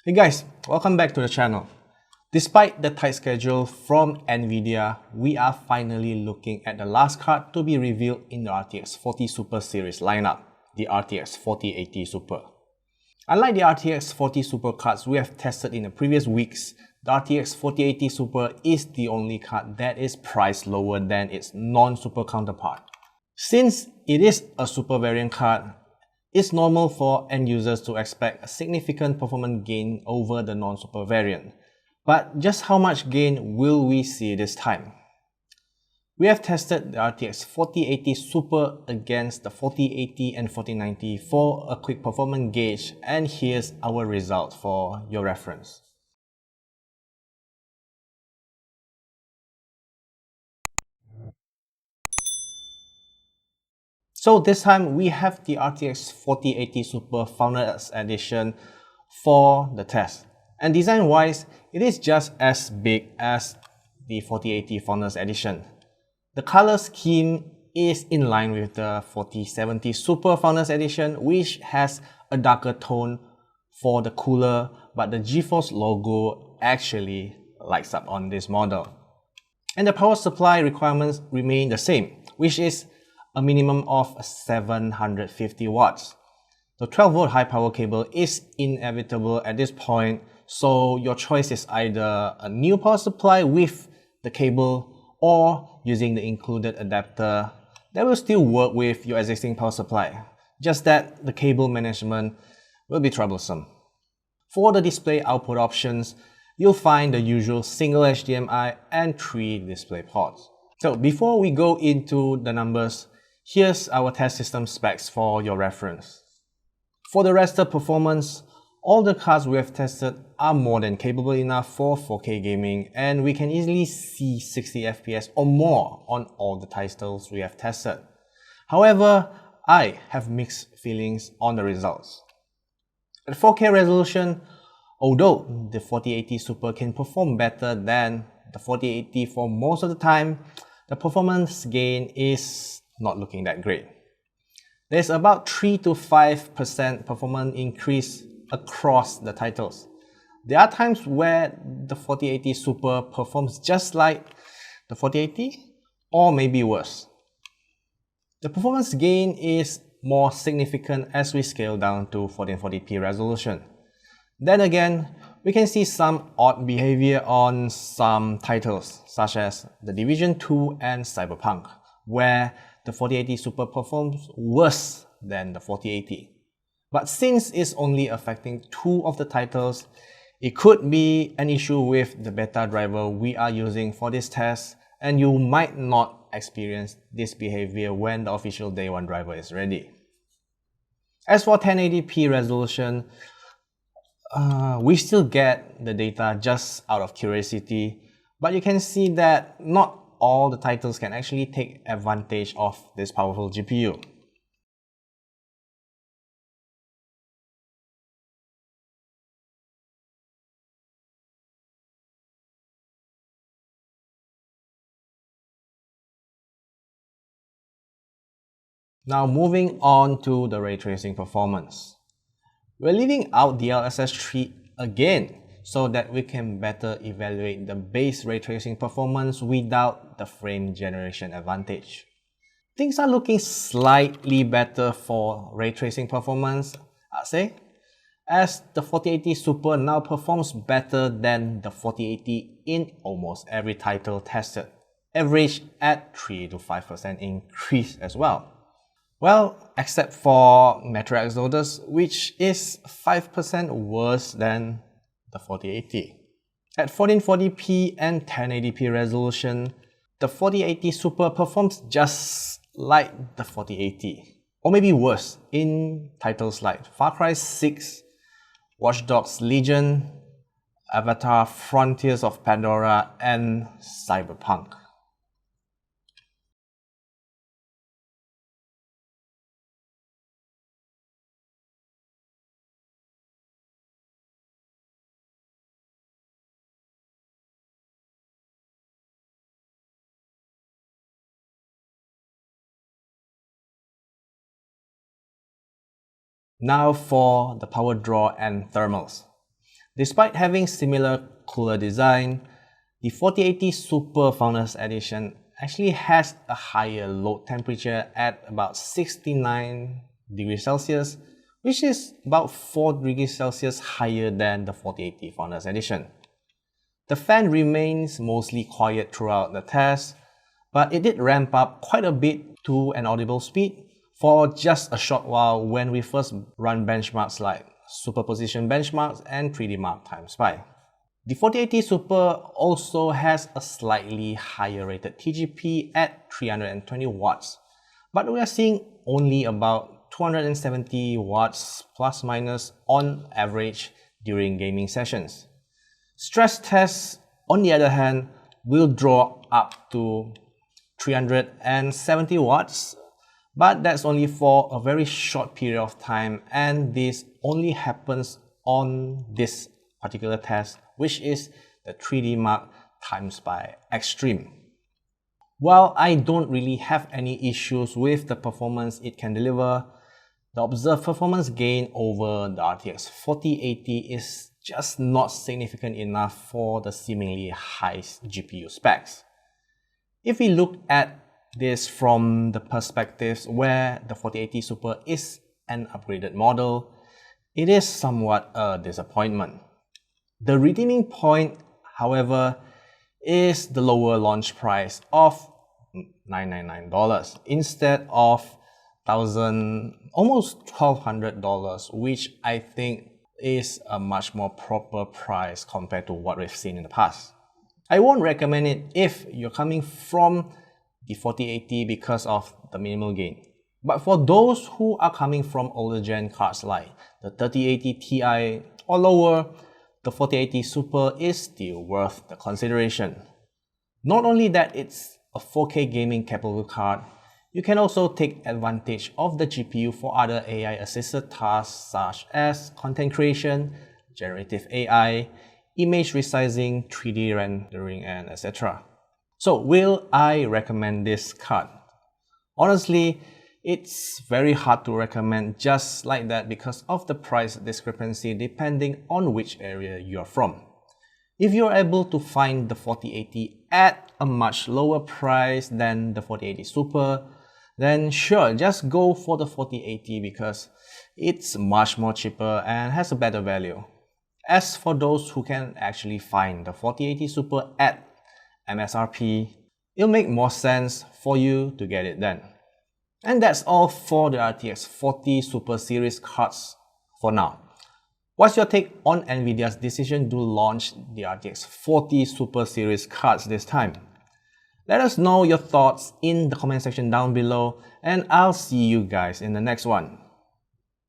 Hey guys, welcome back to the channel. Despite the tight schedule from Nvidia, we are finally looking at the last card to be revealed in the RTX 40 Super series lineup, the RTX 4080 Super. Unlike the RTX 40 Super cards we have tested in the previous weeks, the RTX 4080 Super is the only card that is priced lower than its non-super counterpart. Since it is a super variant card, it's normal for end users to expect a significant performance gain over the non-super variant. But just how much gain will we see this time? We have tested the RTX 4080 Super against the 4080 and 4090 for a quick performance gauge, and here's our result for your reference. So this time we have the RTX 4080 Super Founders Edition for the test. And design-wise, it is just as big as the 4080 Founders Edition. The color scheme is in line with the 4070 Super Founders Edition, which has a darker tone for the cooler, but the GeForce logo actually lights up on this model. And the power supply requirements remain the same, which is a minimum of 750 watts. The 12-volt high power cable is inevitable at this point, so your choice is either a new power supply with the cable or using the included adapter that will still work with your existing power supply, just that the cable management will be troublesome. For the display output options, you'll find the usual single HDMI and 3 display ports. So before we go into the numbers, here's our test system specs for your reference. For the rest of performance, all the cards we have tested are more than capable enough for 4K gaming, and we can easily see 60 FPS or more on all the titles we have tested. However, I have mixed feelings on the results. At 4K resolution, although the 4080 Super can perform better than the 4080 for most of the time, the performance gain is not looking that great. There's about 3 to 5% performance increase across the titles. There are times where the 4080 Super performs just like the 4080 or maybe worse. The performance gain is more significant as we scale down to 1440p resolution. Then again, we can see some odd behavior on some titles such as The Division 2 and Cyberpunk, where the 4080 Super performs worse than the 4080. But since it's only affecting 2 of the titles, it could be an issue with the beta driver we are using for this test, and you might not experience this behavior when the official day 1 driver is ready. As for 1080p resolution, we still get the data just out of curiosity, but you can see that not all the titles can actually take advantage of this powerful GPU. Now moving on to the ray tracing performance. We're leaving out the DLSS 3 again so that we can better evaluate the base ray tracing performance without the frame generation advantage. Things are looking slightly better for ray tracing performance, I'd say, as the 4080 Super now performs better than the 4080 in almost every title tested, averaged at 3 to 5% increase as well. Well, except for Metro Exodus, which is 5% worse than the 4080. At 1440p and 1080p resolution, the 4080 Super performs just like the 4080, or maybe worse in titles like Far Cry 6, Watch Dogs Legion, Avatar Frontiers of Pandora, and Cyberpunk. Now for the power draw and thermals. Despite having similar cooler design, the 4080 Super Founders Edition actually has a higher load temperature at about 69 degrees Celsius, which is about 4 degrees Celsius higher than the 4080 Founders Edition. The fan remains mostly quiet throughout the test, but it did ramp up quite a bit to an audible speed for just a short while when we first run benchmarks like superposition benchmarks and 3D Mark times pi. The 4080 Super also has a slightly higher rated TGP at 320 watts, but we are seeing only about 270 watts plus minus on average during gaming sessions. Stress tests, on the other hand, will draw up to 370 watts, but that's only for a very short period of time, and this only happens on this particular test, which is the 3D Mark times by Extreme. While I don't really have any issues with the performance it can deliver, the observed performance gain over the RTX 4080 is just not significant enough for the seemingly high GPU specs. If we look at this from the perspectives where the 4080 Super is an upgraded model, it is somewhat a disappointment. The redeeming point, however, is the lower launch price of $999 instead of almost $1,200, which I think is a much more proper price compared to what we've seen in the past. I won't recommend it if you're coming from the 4080 because of the minimal gain. But for those who are coming from older gen cards like the 3080 Ti or lower, the 4080 Super is still worth the consideration. Not only that it's a 4K gaming capable card, you can also take advantage of the GPU for other AI assisted tasks such as content creation, generative AI, image resizing, 3D rendering, and etc. So will I recommend this card? Honestly, it's very hard to recommend just like that because of the price discrepancy depending on which area you're from. If you're able to find the 4080 at a much lower price than the 4080 Super, then sure, just go for the 4080 because it's much more cheaper and has a better value. As for those who can actually find the 4080 Super at MSRP, it'll make more sense for you to get it then. And that's all for the RTX 40 Super Series cards for now. What's your take on Nvidia's decision to launch the RTX 40 Super Series cards this time? Let us know your thoughts in the comment section down below, and I'll see you guys in the next one.